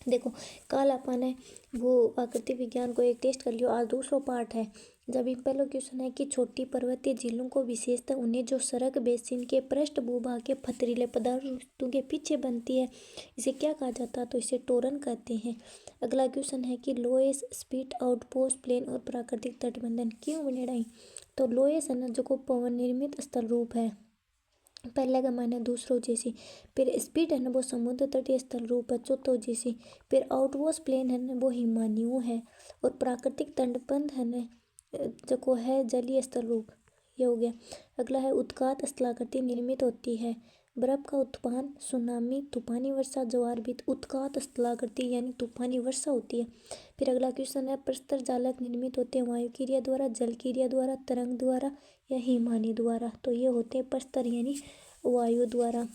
देखो, कल अपन है वो आकृति विज्ञान को एक टेस्ट कर लियो। आज दूसरा पार्ट है। जब इन पहला क्वेश्चन है कि छोटी पर्वतीय झीलों को विशेषता उन्हें जो सड़क बेसिन के पृष्ठ भूभाग के पथरीले पदार्थों के पीछे बनती है, इसे क्या कहा जाता है? तो इसे टोरन कहते हैं। अगला क्वेश्चन है कि लोएस, स्पीट, आउटपोस्ट, प्लेन और प्राकृतिक तटबंधन क्यों बनेड़ाई? तो लोएस है ना जो को पवन निर्मित स्थल रूप है, पहले का माने दूसरो जैसी। फिर स्पीड है ना वो समुद्र तटीय स्थल रूप है, चौथो जैसी। फिर आउटवॉश प्लेन है ना वो हिमानियों है। और प्राकृतिक तटबंध है ना जो को है जलीय स्थल रूप, ये हो गया। अगला है उत्कात स्थलाकृति निर्मित होती है, बर्फ का उत्पान, सुनामी, तूफानी वर्षा, ज्वार भी उत्कात स्थलाकृति यानी तूफानी वर्षा होती है। फिर अगला क्वेश्चन है प्रस्तर जालक निर्मित होते हैं वायु क्रिया द्वारा, जल क्रिया द्वारा, तरंग द्वारा या हिमानी द्वारा? तो ये होते हैं प्रस्तर यानी वायु द्वारा।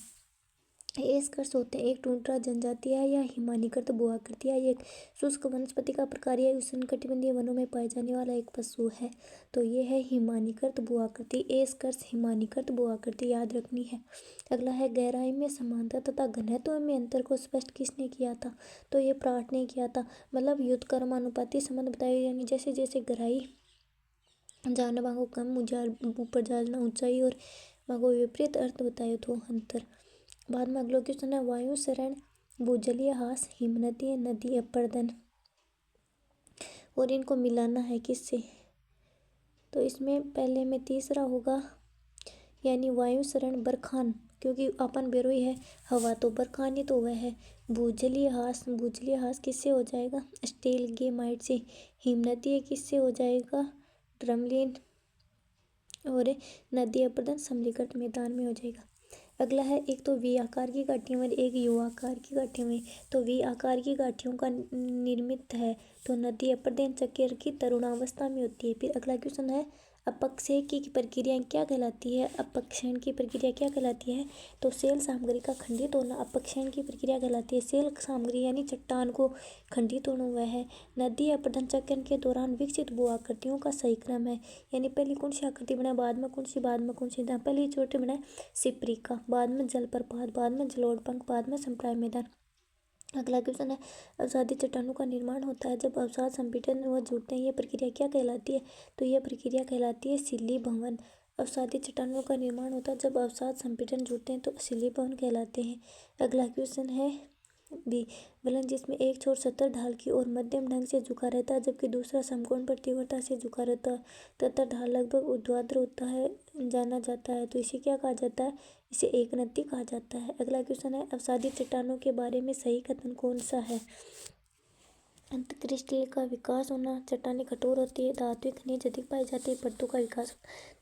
ये स्कर्स होते हैं एक टुंड्रा जनजाति है या हिमानीकृत भूआकृति है, ये एक शुष्क वनस्पति का प्रकार या उष्णकटिबंधीय वनों में पाए जाने वाला एक पशु है। तो ये है हिमानीकृत भूआकृति। ए स्कर्स हिमानीकृत भूआकृति याद रखनी है। अगला है गहराई में समानता तथा घनत्व में अंतर को स्पष्ट किसने किया था? तो ये प्राट ने किया था। मतलब युद्ध कर्मानुपाती संबंध बताए, यानी जैसे जैसे गहराई जाना वांगो कम ऊपर जाना ऊंचाई और वांगो विपरीत अर्थ बताए तो अंतर। बाद में अगला क्वेश्चन है वायु शरण, भूजलीय हास, हिमनदी, नदी अपर्दन, और इनको मिलाना है किससे? तो इसमें पहले में तीसरा होगा यानी वायु शरण बरखान, क्योंकि अपन बेरोई है हवा, तो बरखानी तो वह है। भूजलीय हास, भूजलीय हास किससे हो जाएगा? स्टील गेमाइट से। हिमनदी किससे हो जाएगा? ड्रमलिन। और नदी अपर्दन समलीकृत मैदान में हो जाएगा। अगला है एक तो वी आकार की गांठियों में एक यू आकार की गांठियों में। तो वी आकार की गांठियों का निर्मित है तो नदी अपर्दन चक्र की तरुणावस्था में होती है। फिर अगला क्वेश्चन है अपक्षय की प्रक्रिया क्या कहलाती है? अपक्षयण की प्रक्रिया क्या कहलाती है? तो सेल सामग्री का खंडित होना अपक्षयण की प्रक्रिया कहलाती है। सेल सामग्री यानी चट्टान को खंडित होना हुआ है। नदी अपर्दन चक्र के दौरान विकसित भू आकृतियों का सही क्रम है, यानी पहली कौन सी आकृति बनाए, बाद में कौन सी, बाद में कौन सी। पहली छोटे बनाए सिप्रिका, बाद में जलप्रपात, बाद में जलोढ़, बाद में संप्राय मैदान। अगला क्वेश्चन है अवसादी चट्टानों का निर्माण होता है जब अवसाद संपीड़न व जुड़ते हैं, यह प्रक्रिया क्या कहलाती है? तो यह प्रक्रिया कहलाती है सिल्ली भवन। अवसादी चट्टानों का निर्माण होता है जब अवसाद संपीड़न जुड़ते हैं तो सिल्ली भवन कहलाते हैं। अगला क्वेश्चन है बी वलन जिसमें एक छोर 70 ढाल की और मध्यम ढंग से झुका रहता है जबकि दूसरा समकोण पर तीव्रता से झुका रहता है तथा ढाल लगभग ऊर्ध्वाधर होता है जाना जाता है, तो इसे क्या कहा जाता है? इसे एक नत्थी कहा जाता है। अगला क्वेश्चन है अवसादी चट्टानों के बारे में सही कथन कौन सा है? अंतःक्रिस्टल का विकास होना, चट्टानें कठोर होती है, धात्विक खनिज अधिक पाए जाते हैं, परतों का विकास।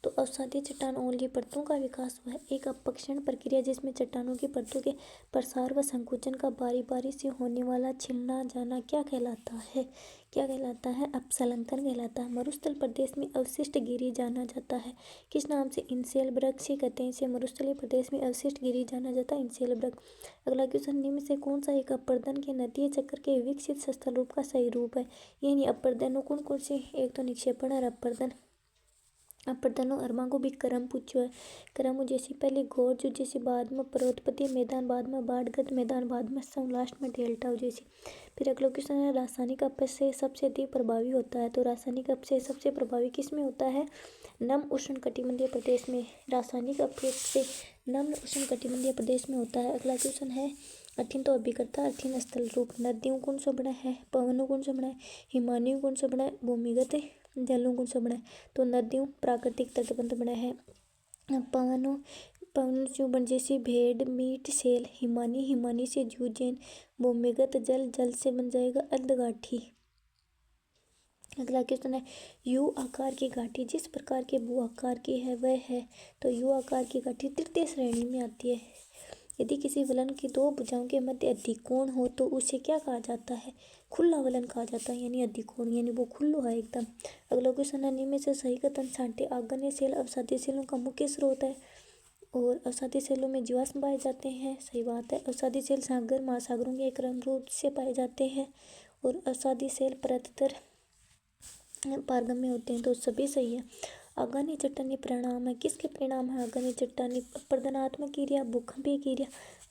तो अवसादी चट्टान ओनली परतों का विकास हुआ है। एक अपक्षण प्रक्रिया जिसमें चट्टानों की परतों के प्रसार व संकुचन का बारी बारी से होने वाला छिलना जाना क्या कहलाता है? क्या कहलाता है? अपसलंकन कहलाता है। मरुस्थल प्रदेश में अवशिष्ट गिरी जाना जाता है किस नाम से? इंसेल वृक्ष से कहते हैं इसे। मरुस्थलीय प्रदेश में अवशिष्ट गिरी जाना जाता है इंसेल वृक्ष। अगला क्वेश्चन निम्न से कौन सा एक अपर्दन के नतीय चक्र के विकसित स्थल रूप का सही रूप है? यानी अपर्दनों कौन कौन से? एक तो निक्षेपण और अपर्दन। अपर्दनों अरमा को भी क्रम पूछो है। क्रम जैसी पहले गोर्ज जैसी, बाद में पर्वतपति मैदान, बाद में बाढ़ग्रस्त मैदान, बाद में सम, लास्ट में डेल्टा जैसी। फिर अगला क्वेश्चन है रासायनिक अपक्षय सबसे अधिक प्रभावी होता है, तो रासायनिक अपक्षय सबसे प्रभावी किस में होता है? नम उष्णकटिबंधीय प्रदेश में। रासायनिक अपक्षय नम उष्णकटिबंधीय प्रदेश में होता है। अगला क्वेश्चन है अर्थिन तो अभिकर्ता अर्थिन स्थल रूप। नदियों कौन सा बना है? पवनों कौन सा बना है? हिमानियों कौन सा बना है? भूमिगत जलों कौन सा बना है? तो नदियों प्राकृतिक तटबंध बना है। पवनों पवन से बन जैसी भेड़, मीट, सेल। हिमानी, हिमानी से जूजैन। भूमिगत जल, जल से बन जाएगा अर्धगाठी। अगला क्वेश्चन है यू आकार की गाठी जिस प्रकार के भू आकार की है वह है, तो यू आकार की गाठी तृतीय श्रेणी में आती है। यदि किसी वलन की दो भुजाओं के मध्य अधिकोण हो तो उसे क्या कहा जाता है? खुला वलन कहा जाता है, यानी अधिकोण, यानी वो खुल्लो है एकदम। अगला क्वेश्चन है निम्न में से सही कथन छांटे। आग्नेय सेल अवसादी सेलों का मुख्य स्रोत है और अवसादी सेलों में जीवाश्म पाए जाते हैं, सही बात है। अवसादी सेल सागर महासागरों के क्रम रूप से पाए जाते हैं और अवसादी सेल परततर पारगम्य होते हैं, तो सभी सही है। आगामी चट्टानी परिणाम है किसके परिणाम है? आगामी चट्टानी अपर्दनात्मक क्रिया, भूकंपीय क्रिया,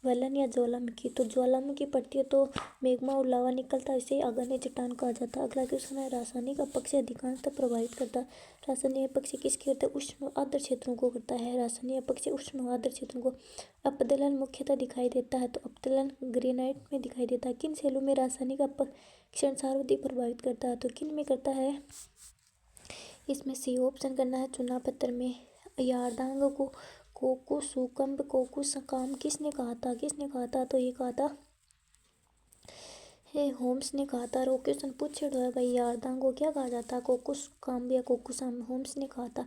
वलन या ज्वालामुखी, तो ज्वालामुखी पड़ती है तो मैग्मा और लावा निकलता है, इसे आग्नेय चट्टान कहा जाता है। अगला क्वेश्चन है, रासायनिक अपक्षय अधिकांशतः प्रभावित करता है। रासायनिक अपक्षय किसकी करता है? उष्ण और आर्द्र क्षेत्रों को करता है। रासायनिक अपक्षय उष्ण और आर्द्र क्षेत्रों को। अपदलन मुख्यतः दिखाई देता है, तो अपदलन ग्रेनाइट में दिखाई देता है। किन सेलों में रासायनिक अपक्षय सर्वाधिक प्रभावित करता है? तो किन में करता है? इसमें सी ऑप्शन करना है चुनाव पत्र में। यार्दांग को कोकुसुकम्ब कोकुसकाम किसने कहा था? किसने कहा था? तो ये कहा था होम्स ने कहा था। रो क्वेश्चन पूछे है भाई, यार्दांग को क्या कहा जाता है? कोकुसकाम या कोकुसाम, होम्स ने कहा था।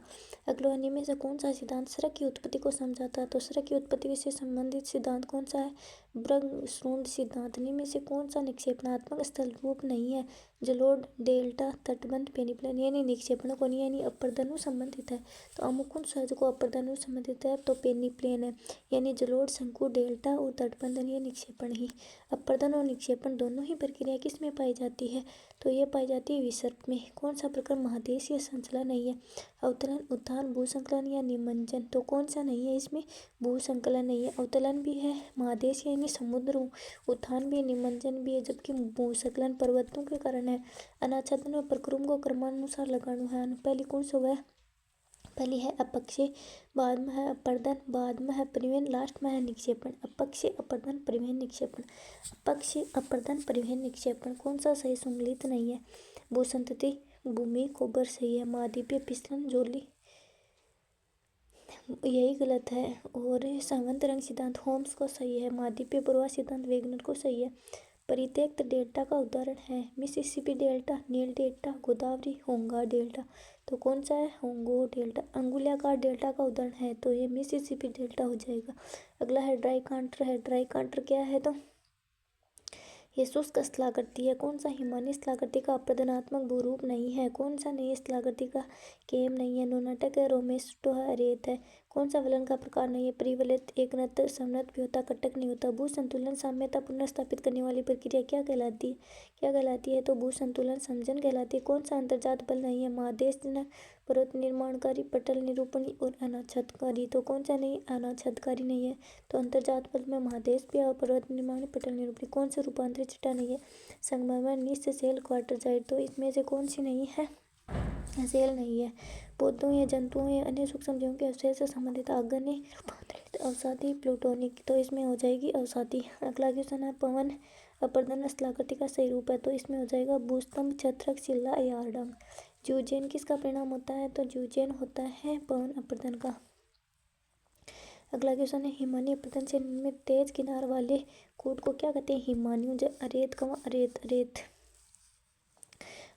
अगला इनमें से कौन सा सिद्धांत सड़क की उत्पत्ति को समझाता है? तो सड़क की उत्पत्ति से संबंधित सिद्धांत कौन सा है? ब्रग्सुंड सिद्धांत। इनमें से कौन सा निक्षेपणात्मक स्थल रूप नहीं है? जलोढ़, डेल्टा, तटबंध, पेनिप्लेन, यानी निक्षेपण को नहीं, यानी अपर्दनु संबंधित है। तो अमुकुंद सहज को अपर्दनु संबंधित है, तो पेनिप्लेन है, यानी जलोढ़, शंकु, डेल्टा और तटबंधन ये निक्षेपण ही। अपर्दन और निक्षेपण दोनों ही प्रक्रिया किस में पाई जाती है? तो ये पाई जाती है विसर्प में। कौन सा प्रकार महादेशीय संचलन नहीं है? अवतलन, उत्थान, भूसंकलन या निमज्जन, तो कौन सा नहीं है इसमें? भूसंकलन नहीं है। अवतलन भी है महादेशीय यानी समुद्र, उत्थान भी है, निमज्जन भी है, जबकि भूसंकलन पर्वतों के कारण है। अनाच्छादन और प्रक्रम को क्रमानुसार लगाना है। पहली कौन सा हुआ है? पहली है अपक्षय, बाद में है अपर्दन, बाद में है परिवहन, लास्ट में है निक्षेपण। अपक्षय, अपर्दन, परिवहन, निक्षेपण। अपक्षय, अपर्दन, परिवहन, निक्षेपण। कौन सा सही सम्मिलित नहीं है? भूसंतति, भूमि, कोबर सही है। महाद्वीपीय फिसलन, जोली यही गलत है। और सामंत रंग सिद्धांत होम्स को सही है। महाद्वीपीय प्रवाह सिद्धांत वेगनर को सही है। परित्यक्त डेल्टा का उदाहरण है मिसिसिपी डेल्टा, नील डेल्टा, गोदावरी, होंगा डेल्टा, तो कौन सा है? होंगो डेल्टा। अंगुलियाकार डेल्टा का उदाहरण है, तो ये मिसिसिपी डेल्टा हो जाएगा। अगला है ड्राई कांटर है। ड्राई कांटर क्या है? तो ये शुष्क स्थलाकृति है। कौन सा? हिमानी स्थलाकृति का अपरदनात्मक भूरूप नहीं है। कौन सा नहीं है? स्थलाकृति का केम नहीं है, नोनाटक है, रोमेस्टो है, रेत है। कौन सा वलन का प्रकार नहीं है? परिवलित, एकनत, समनत भी होता, कटक नहीं होता। भू संतुलन साम्यता पुनर्स्थापित करने वाली प्रक्रिया क्या कहलाती है? क्या कहलाती है? तो भू संतुलन समजन कहलाती है। कौन सा अंतर्जात बल नहीं है? महादेश पर्वत निर्माणकारी, पटल निरूपणी और अनाच्छादकारी, तो कौन सा नहीं? अनाच्छादकारी नहीं है। तो अंतर्जात बल में महादेश भी और पर्वत निर्माण, पटल निरूपणी। कौन सा रूपांतरित चट्टान नहीं है? संगमरमर, निस्स, सेल, क्वार्टरजाइट, तो इसमें से कौन सी नहीं है? सेल नहीं है। पौधों या जंतुओं या अन्य सूक्ष्म जीवों के अवशेष से संबंधित आग्नेय रूपांतरित अवसादी प्लूटोनिक, तो इसमें हो जाएगी अवसादी। अगला क्वेश्चन है पवन अपर्दन स्थलाकृति का सही रूप है, तो इसमें हो जाएगा भूस्तंभ, छत्रक, शिला, यार्डांग। ज्यूजेन किसका परिणाम होता है? तो ज्यूजेन होता है पवन अपर्दन का। अगला क्वेश्चन है हिमानी अपरदन से निर्मित तेज किनार वाले कूट को क्या कहते हैं? हिमानियों। अरेत का अरेत, रेत।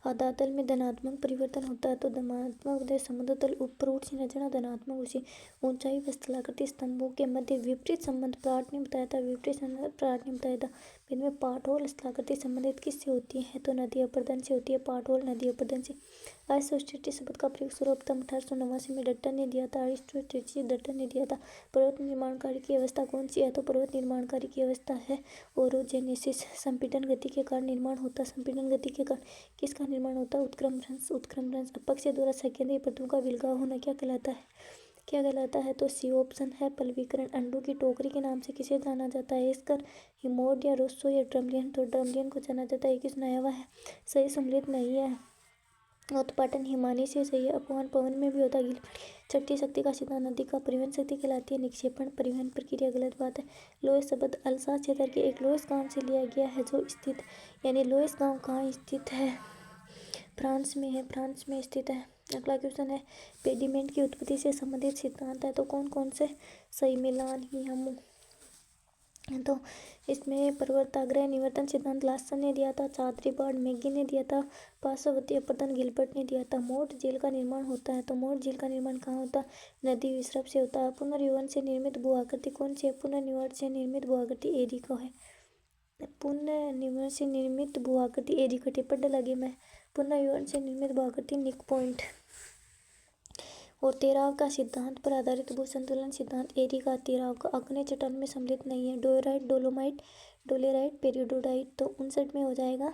आधातल में धनात्मक परिवर्तन होता है, तो धनात्मक समुद्र तल ऊपर ऊट संरचना, धनात्मक उसी ऊंचाई व स्थलाकृति स्तंभों के मध्य विपरीत संबंध प्राट ने बताया था। विपरीत संबंध प्राट ने बताया था। इनमें पाटहोल स्थलाकृति संबंधित किससे होती है? तो नदी अपरदन से होती है। पाटहोल नदी अपरदन से। आइसोस्टेटिक शब्द का प्रयोग सर्वप्रथम 1889 में डट्टन ने दिया था। आइसोस्टेटिक डट्टन ने दिया था। पर्वत निर्माणकारी की अवस्था कौन सी है? तो पर्वत निर्माणकारी की अवस्था है ओरोजेनेसिस। संपीड़न गति के कारण निर्माण होता है। संपीड़न गति के कारण किसका निर्माण होता है? उत्क्रमण। उत्क्रमण अपक्षय द्वारा संकेंद्रीय परतों का विलगाव होना क्या कहलाता है? क्या कहलाता है? तो सी ऑप्शन है पलवीकरण। अंडों की टोकरी के नाम से किसे जाना जाता है? एस्कर, हिमोड या रोस्सो या ड्रमलियन, तो ड्रमलियन को जाना जाता है। किस नया हुआ है? सही सम्मिलित नहीं है। उत्पाटन हिमानी से सही है। अपवन पवन में भी होता है। छठी शक्ति का सिद्धांत नदी का परिवहन शक्ति कहलाती है। निक्षेपण परिवहन प्रक्रिया गलत बात है। लोएस शब्द अल्सास क्षेत्र के एक लोएस गांव से लिया गया है जो स्थित, यानी लोएस गांव कहाँ स्थित है? फ्रांस में है। फ्रांस में स्थित है। अगला क्वेश्चन है पेडिमेंट की उत्पत्ति से संबंधित सिद्धांत है, तो कौन कौन से सही? मिलान ही हम, तो इसमें पर्वताग्रह निवर्तन सिद्धांत लासन ने दिया था। चादरीबाड़ मैगी ने दिया था। पार्श्ववर्ती अपरदन गिलबर्ट ने दिया था। मोट झील का निर्माण होता है, तो मोट झील का निर्माण कहाँ होता है? नदी विसर्प से होता है। पुनर्युवन से निर्मित भू आकृति कौन सी है? पुनर्निर्माण से निर्मित भू आकृति एरी को है। पुनर्निर्माण से निर्मित भू आकृति एरी को टिप्पण लगे में। पुनर्युवन से निर्मित भू आकृति निक पॉइंट। और तेराव का सिद्धांत पर आधारित भू संतुलन सिद्धांत एरी का तेराव का आग्नेय चट्टान में सम्मिलित नहीं है। डोराइट, डोलोमाइट, डोलेराइट, पेरिडोडाइट, तो 59 में हो जाएगा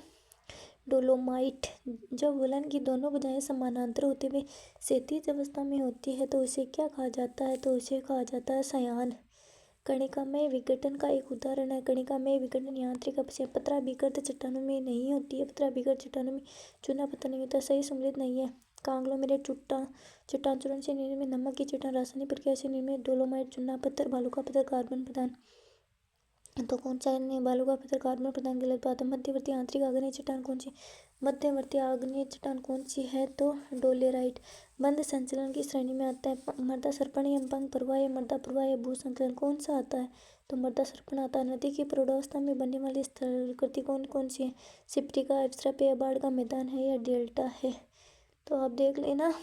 डोलोमाइट। जब वलन की दोनों भुजाएं समानांतर होते हुए क्षैतिज अवस्था में होती है तो उसे क्या कहा जाता है? तो उसे कहा जाता है शयान। कणिकामय विघटन का एक उदाहरण है। कणिकामय विघटन यांत्रिक अपक्षय। पत्राभिकृत चट्टानों में नहीं होती है। पत्राभिकृत चट्टानों में चूना पत्थर नहीं होता। सही सम्मिलित नहीं है। कांग्लोमेरेट चट्टान चूर्ण से निर्मित। नमक की चट्टान रासायनिक प्रक्रिया से निर्मित। डोलोमाइट चूना पत्थर। बालू का पत्थर कार्बन प्रदान। तो कौन सा है? बालू का पत्थर कार्बन प्रदान गलत बात है। मध्यवर्ती आंतरिक आग्नेय चट्टान कौन सी? मध्यवर्ती आग्नेय चट्टान कौन सी है? तो डोलेराइट। बंद संचलन की श्रेणी में आता है मृदा सर्पण या पंग प्रवाह या मृदा प्रवाह या भू संचलन। कौन सा आता है? तो मृदा सर्पण आता है। नदी की प्रौढ़ावस्था में बनने वाली स्थलाकृति कौन कौन सी है? सिप्टिका, एब्स्ट्रैप या बाढ़ का मैदान है या डेल्टा है? तो आप देख लेना,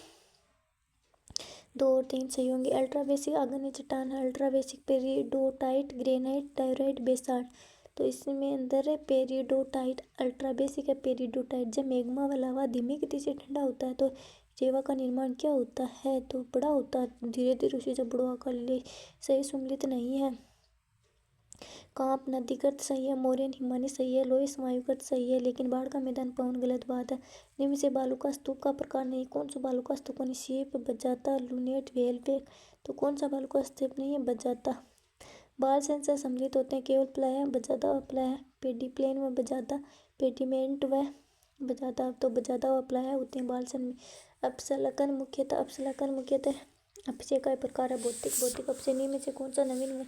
2 और 3 सही होंगे। अल्ट्रा बेसिक आग्नेय चट्टान है। Ultra basic peridotite, granite, diorite, basalt. तो इसमें अंदर है पेरिडोटाइट। अल्ट्रा बेसिक है पेरिडोटाइट। जब मैग्मा व लावा धीमी गति से ठंडा होता है तो जेवा का निर्माण क्या होता है? तो बड़ा होता है। धीरे धीरे उसे जब बड़ा आकार ले। सही सम्मिलित नहीं है। कांप नदीगर्त सही है। मोरेन हिमानी सही है। लोहित वायुगर्त सही है। लेकिन बाढ़ का मैदान पवन गलत बात है। निम्न से बालू का स्तूप का प्रकार नहीं। कौन सा बालू का स्तूप नहीं? शेप, बजाता, लूनेट, वेलवेक। तो कौन सा बालू का स्तूप नहीं है? बजाता। बाल सेंसर सम्मिलित होते हैं केवल प्लाया, बजाता व प्लाया। पेडिप्लेन व बजाता, पेडिमेंट व बजाता। तो बजाता व प्लाया होते हैं बाल सेंसर में। अपसलकन मुख्यतः अपक्षय का प्रकार है। भौतिक अपक्षय में से कौन सा नवीन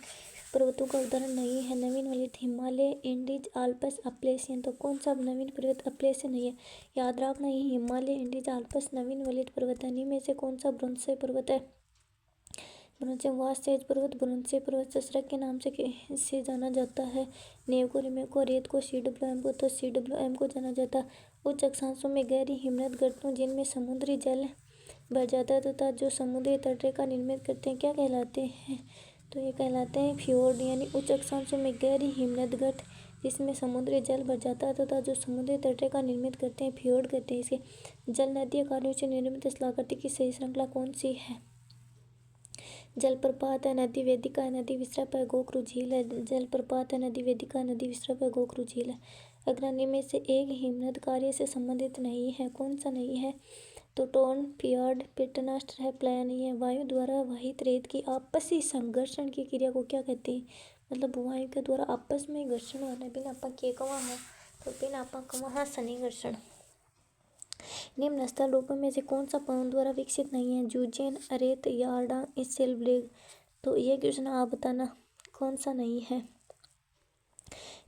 पर्वतों का उदाहरण नहीं है? नवीन वलित हिमालय, एंडीज, आल्प्स, अप्लेशियन। तो कौन सा नवीन पर्वत? अप्लेशियन नहीं है। याद रखना, ये हिमालय, एंडीज, आल्प्स नवीन वलित पर्वत है। इनमें से कौन सा ब्रोंसे पर्वत है? ब्रोंसे वास्तेज पर्वत। ब्रोंसे पर्वत ससरक के नाम से जाना जाता है। नेव को, रिमेव को, रेत को, CWM को। तो CWM को जाना जाता है। उच्च अक्षांशों में गहरी हिमनद गर्तों जिनमें समुद्री जल भर जाता है तथा जो समुद्री तटरेखा निर्मित करते हैं क्या कहलाते हैं? तो ये कहलाते हैं फ्योर्ड। यानी उच्च अक्षांशों में गहरी हिमनद गर्त जिसमें समुद्री जल भर जाता है तथा जो समुद्री तटरेखा निर्मित करते हैं फ्योर्ड कहते हैं। इसके जल नदी कार्यों से निर्मित स्थलाकृति की सही श्रृंखला कौन सी है? जलप्रपात है। नदी वेदिका है। नदी विसर्प है। गोखरू झील है। जलप्रपात है। नदी वेदिका है। नदी विसर्प है। गोखरू झील है। अग्रणी में से एक हिमनद कार्य से संबंधित नहीं है। कौन सा नहीं है? तो टोन फियार्ड, पेटनास्टर है। प्लाया नहीं है। वायु द्वारा वहित रेत की आपसी संघर्षण की क्रिया को क्या कहते हैं? मतलब वायु के द्वारा आपस में घर्षण होने बिना आपा के कवा है तो बिना आपा कवा सन्निघर्षण। निम्न स्थल रूपों में से कौन सा पवन द्वारा विकसित नहीं है? जूजेन, अरेत, यार्डांग, सेल्ब्रेग। तो ये क्वेश्चन आप बताना कौन सा नहीं है।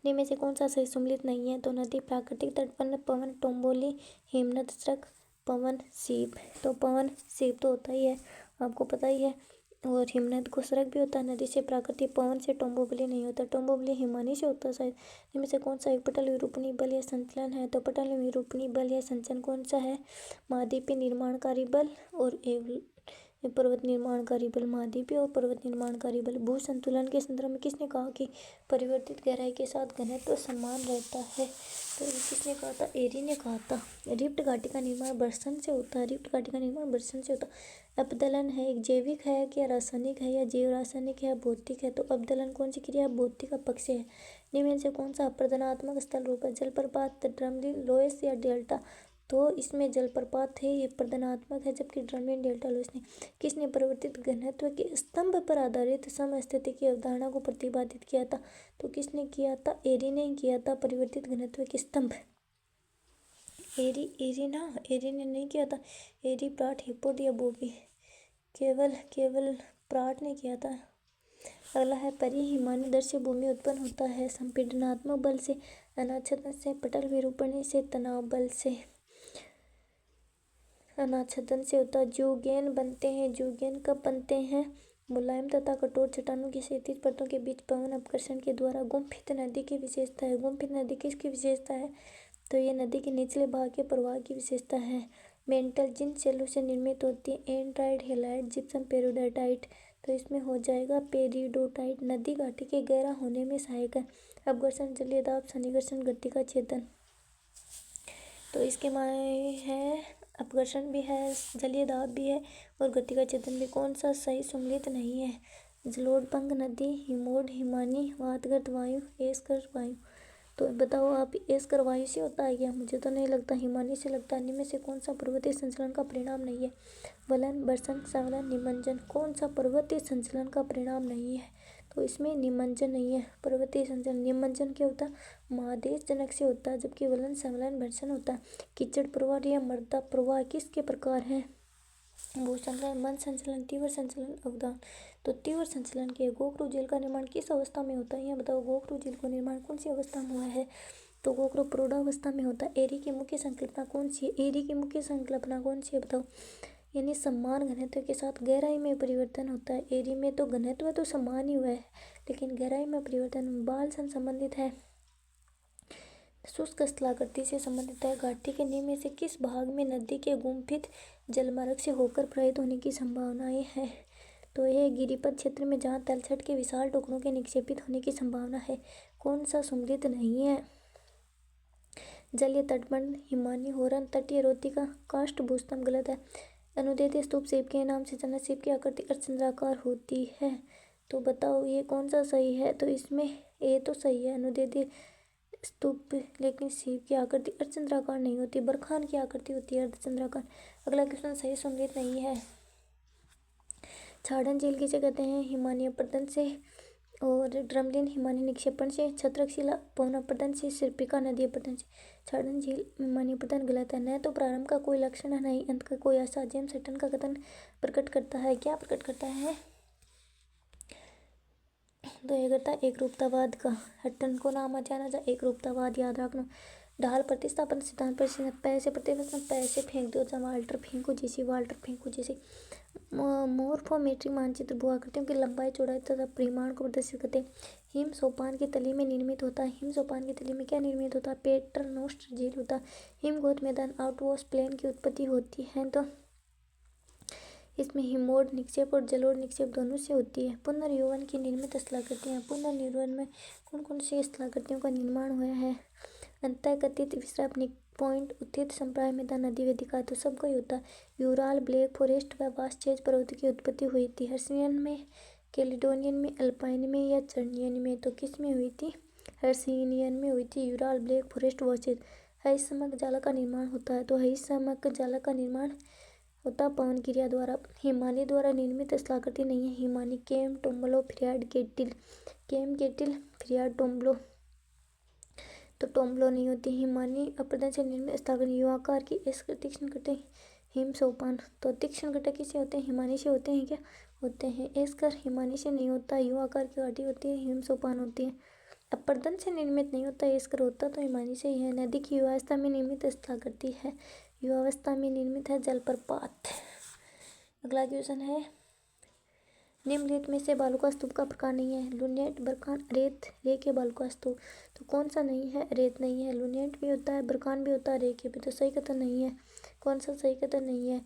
निम्न में से कौन सा सही सम्मिलित नहीं है? तो नदी, प्राकृतिक तटबंध, पवन, टोम्बोली, हिमनद स्रक, पवन सीप। तो पवन सीप तो होता ही है, आपको पता ही है। और हिमनद को स्रक भी होता है। नदी से प्राकृतिक, पवन से टोम्बोबली नहीं होता। टोम्बोबली हिमानी से होता है शायद। इनमें से कौन सा एक पटल विरूपणी बल या संचलन है? तो पटल विरूपणी बल या संचलन कौन सा है? महाद्वीपीय निर्माणकारी बल और पर्वत निर्माणकारी बल। महाद्वीपीय और पर्वत निर्माणकारी बल। भू संतुलन के संदर्भ में किसने कहा कि परिवर्तित गहराई के साथ घनत्व समान रहता है? तो ये किसने कहा था? एरी ने कहा था। रिफ्ट घाटी का निर्माण बर्षण से होता है। रिफ्ट घाटी का निर्माण बर्षण से होता है। अपदलन है एक जैविक है क्या रासायनिक है या जैव रासायनिक है या भौतिक है? तो अपदलन कौन सी क्रिया? भौतिक अपक्षय है। निम्न से कौन सा अप्रदनात्मक स्थल रूप है? जलप्रपात, ड्रमलिन, लोएस या डेल्टा? तो इसमें जलप्रपात है, ये प्रदनात्मक है, जबकि ड्रमलिन, डेल्टा, लोएस ने। किसने परिवर्तित घनत्व के स्तंभ पर आधारित समस्थिति की अवधारणा को प्रतिपादित किया था? तो किसने किया था? एरी ने किया था परिवर्तित घनत्व के स्तंभ। एरी ने नहीं किया था। एरी, प्राट, हिप्पोड या बोबी? केवल प्राट ने किया था। अगला है परिहिमानी दर से भूमि उत्पन्न होता है। संपीडनात्मक बल से, अनाच्छादन से, पटल विरूपण से, तनाव बल से। अनाच्छादन से होता है। ज्यूगेन बनते हैं। ज्यूगेन कब बनते हैं? मुलायम तथा कठोर चट्टानों की क्षैतिज परतों के बीच पवन अपकर्षण के द्वारा। गुम्फित नदी की विशेषता है। गुम्फित नदी किसकी विशेषता है? तो ये नदी के निचले भाग के प्रवाह की विशेषता है। मेंटल जिन सेलों से निर्मित होती है? Android, halide, gypsum, peridotite. तो इसमें हो जाएगा पेरिडोटाइट। नदी घाटी के गहरा होने में सहायक है। अपघर्षण, जलीय दाब, सन्निकर्षण, गति का छेदन। तो इसके माने है अपघर्षण भी है, जलीय दाब भी है और गति का छेदन भी। कौन सा सही सम्मिलित नहीं है? जलोढ़ नदी, हिमोड, हिमानी, वातगर्त वायु, एस्कर वायु। तो बताओ आप, एस्कर वायु से होता है क्या? मुझे तो नहीं लगता, हिमानी से लगता है। इनमें से कौन सा पर्वतीय संचलन का परिणाम नहीं है? वलन, बर्षण, संवलन, निमज्जन। कौन सा पर्वतीय संचलन का परिणाम नहीं है? तो इसमें निमज्जन नहीं है। पर्वतीय संचलन, निमज्जन क्या होता है, महादेश जनक से होता है, जबकि वलन संलयन घर्षण होता है। कीचड़ प्रवाह या मृदा प्रवाह किसके प्रकार है, भू संचलन, मंद संचलन, तीव्र संचलन, अवदान। तो तीव्र संचलन के गोखरू झील का निर्माण किस अवस्था में होता है, यह बताओ। गोखरू झील का निर्माण कौन सी अवस्था में हुआ है, तो गोखरू प्रौढ़ावस्था में होता है। एरी की मुख्य संकल्पना कौन सी है, एरी की मुख्य संकल्पना कौन सी है, बताओ। यानी समान घनत्व के साथ गहराई में परिवर्तन होता है। एरी में तो घनत्व तो समान ही हुआ है, लेकिन गहराई में परिवर्तन। बाल सन संबंधित है, शुष्क स्थलाकृति से संबंधित है। घाटी के नींव में से किस भाग में नदी के गुम्फित जलमार्ग से होकर प्रवाहित होने की संभावनाएं है, तो यह गिरिपथ क्षेत्र में, जहाँ तलछट के विशाल टुकड़ों के निक्षेपित होने की संभावना है। कौन सा सम्मिलित नहीं है, जलीय तटबंध, हिमानी होरन, तटीय रेतिका काष्ठ भूस्तंभ। गलत है। अनुदैर्ध्य स्तूप सेब के नाम से जाना, सेब की आकृति अर्धचंद्राकार होती है, तो बताओ ये कौन सा सही है, तो इसमें ए तो सही है, अनुदैर्ध्य स्तूप, लेकिन सेब की आकृति अर्धचंद्राकार नहीं होती, बरखान की आकृति होती है अर्धचंद्राकार। अगला क्वेश्चन सही सम्मिलित नहीं है। छाड़न झील किसे कहते हैं, हिमानी अपरदन से, और ड्रमलिन हिमानी निक्षेपण से, छत्रकशिला पवन अपरदन से, सिरपिका नदी अपरदन से। छाड़न झील हिमानी अपरदन गलत है। न तो प्रारंभ का कोई लक्षण है, नहीं अंत का कोई आशा। जेम्स हटन का कथन प्रकट करता है, क्या प्रकट करता है, तो ये करता है एक रूपतावाद का। हटन को नाम जाना जा, एक रूपतावाद याद रखना। ढाल प्रतिस्थापन सिद्धांत पर पैसे प्रतिस्थापन, पैसे फेंक दो जब वाल्टर फेंको जैसे, वाल्टर फेंको जैसे। मोर्फोमेट्रिक मानचित्र भू आकृतियों की लंबाई, चौड़ाई तथा परिमाण को प्रदर्शित करते हैं। हिम सोपान की तली में निर्मित होता है। हिम सोपान की तली में क्या निर्मित होता है, पेटरनोस्ट झील होता है। हिमगोत मैदान, आउटवॉश प्लेन की उत्पत्ति होती है, तो इसमें हिमोड निक्षेप और जलोढ़ निक्षेप दोनों से होती है। पुनर्यौवन की निर्मित स्थलाकृतियाँ, पुनर्यौवन में कौन कौन सी स्थलाकृतियों का निर्माण हुआ है, अंतःकथित विश्रापनिक पॉइंट, उत्थित संप्राय मैदान, नदी वेदिका, तो सबका ही होता है। यूराल, ब्लैक फॉरेस्ट व वास्चेज पर्वत की उत्पत्ति हुई थी। हर्सियन में, कैलिडोनियन में, अल्पाइन में या चर्नियन में, तो किस में हुई थी, हर्सियन में हुई थी। Ural, Black Forest, Vosges. हईसमक जाला का निर्माण होता है, तो हईसमक जाला का निर्माण होता पवन क्रिया द्वारा। हिमानी द्वारा निर्मित स्थलाकृति नहीं है। हिमानी केम, टोम्बलो, फ्रियाड, केटिल, केम, केटिल, फ्रियाड, टोम्बलो, तो टोम्बलो नहीं होती। हिमानी अपरदन से निर्मित स्थलाकृति युवाकार की तीक्ष्ण घटक, हिम सोपान, तो तीक्ष्ण घटक किसे होते हैं, हिमानी से होते हैं, क्या होते हैं, एस्कर हिमानी से नहीं होता, युवाकार की घाटी होती है, हिम सोपान होती है। अपरदन से निर्मित नहीं होता, एस्कर होता तो हिमानी से ही है। नदी की युवावस्था में निर्मित स्थलाकृति है, युवावस्था में निर्मित है जलप्रपात। अगला क्वेश्चन है, निम्नलिखित में से बालुका स्तूप का प्रकार नहीं है। लूनेट, बरखान, रेत, रेख या बालुका स्तूप, तो कौन सा नहीं है, रेत नहीं है। लूनेट भी होता है, बरखान भी होता है, रेख भी, तो सही कथन नहीं है। कौन सा सही कथन नहीं है,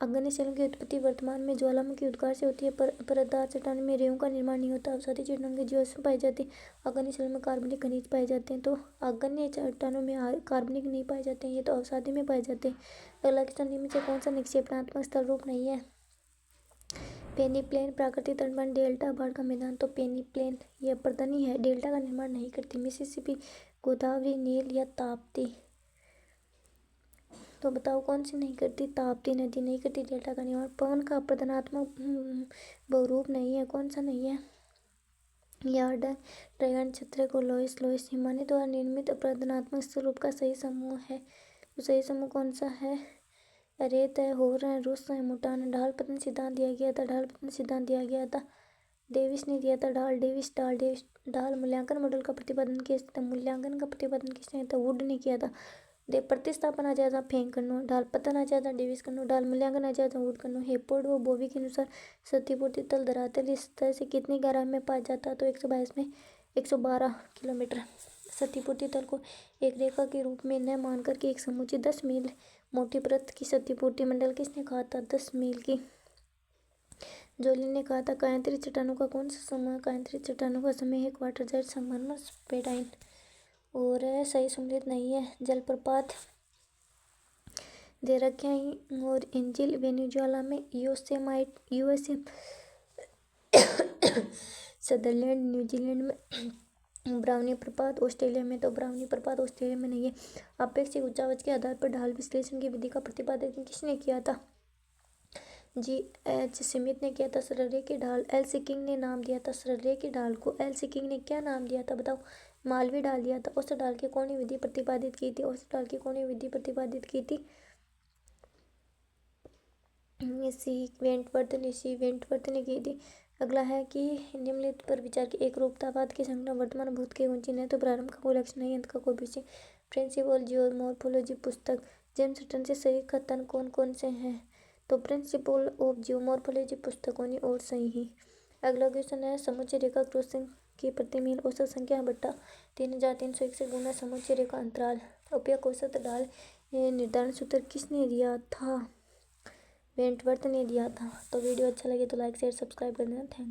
अग्निशिला की उत्पत्ति वर्तमान में ज्वालामुखी उद्गार से होती है, पर परतदार चट्टान में रेंगों का निर्माण नहीं होता। अवसादी चट्टानों के जीवाश्म पाए जाते हैं, अग्निशिला में कार्बनिक खनिज पाए जाते हैं, तो अग्न्य चट्टानों में कार्बनिक नहीं पाए जाते हैं, ये तो अवसादी में पाए जाते हैं। अगला क्वेश्चन, निम्न से कौन सा निक्षेपणात्मक स्थल रूप नहीं है, पेनीप्लेन, प्राकृतिक तटबंध, डेल्टा, बाढ़ का मैदान, तो पेनीप्लेन ये अपरदन ही है, डेल्टा का निर्माण नहीं करती। मिसिसिपी, गोदावरी, नील या ताप्ती, तो बताओ कौन सी नहीं करती, ताप्ती नदी नहीं करती डेल्टा का निर्माण। पवन का अपरदनात्मक बहुरूप नहीं है, कौन सा नहीं है, यार्डन, ड्रैगन, छत्रक और लोइस, लोइस। हिमानी द्वारा निर्मित अपरदनात्मक स्वरूप का सही समूह है, तो सही समूह कौन सा है, रेत है, होर है, रुस है, मुटान। ढाल पतन सिद्धांत दिया गया था, ढाल पतन सिद्धांत दिया गया था, डेविस ने दिया था। ढाल, डेविस, डेविस ढाल मूल्यांकन मॉडल का प्रतिपादन किया था, मूल्यांकन का प्रतिपादन किसने किया था, वुड ने किया था। प्रतिस्थापन आ जाएगा फेंक करनो, ढाल पतन आ जाएगा डेविस करनो, ढाल मूल्यांकन आ जाएगा वुड करनो। हेपोर्ड व बोवी के अनुसार क्षतिपूर्ति तल धरातल इस तरह से कितनी गहराई में पाया जाता है, तो 122 में 112 किलोमीटर। क्षतिपूर्ति तल को एक रेखा के रूप में न मानकर के एक समुची 10 मील मोटी परत की क्षतिपूर्ति मंडल किसने कहा था, 10 मील की जोलिन ने कहा था। कायांतरित चट्टानों का कौन सा समूह, कायांतरित चट्टानों का समूह है क्वार्टरजाइट, संगमरमर, स्पेडाइन, और सही सम्मिलित नहीं है। जलप्रपात दे रखे हैं, और एंजिल वेनेजुएला में, योसेमाइट यूएसए, सदरलैंड न्यूजीलैंड में, ब्राउनी प्रपात ऑस्ट्रेलिया में, तो ब्राउनी प्रपात ऑस्ट्रेलिया में नहीं है। अपेक्षित ऊंचाई के आधार पर ढाल विश्लेषण की विधि का प्रतिपादन किसने किया था, जी एच स्मिथ ने किया था सरर्रे की ढाल। एल सिकिंग ने नाम दिया था सरर्रे की ढाल को। एल सिकिंग ने क्या नाम दिया था बताओ? मालवी ढाल दिया था। औसत ढाल की कौन विधि प्रतिपादित की थी? औसत ढाल की कौन विधि प्रतिपादित की थी? इसी वेंटवर्थ ने की थी। अगला है कि निम्नलिखित पर विचार की एक रूपतावाद की संज्ञा वर्तमान भूत के गुंजी है तो प्रारंभ का कोई लक्ष्य नहीं, अंत का कोई विषय। प्रिंसिपल जियोमॉर्फोलॉजी पुस्तक। जेम्स हटन से सही कथन कौन कौन से हैं? तो प्रिंसिपल ऑफ जियोमॉर्फोलॉजी पुस्तक होनी और सही ही। अगला क्वेश्चन है समोच्च रेखा क्रॉसिंग की प्रति मील औसत संख्या बट्टा 3361 गुना समोच्च रेखा अंतराल। उपयुक्त औसत ढाल निर्धारण सूत्र किसने दिया था? वेंटवर्थ ने दिया था। तो वीडियो अच्छा लगे तो लाइक शेयर सब्सक्राइब कर देना। थैंक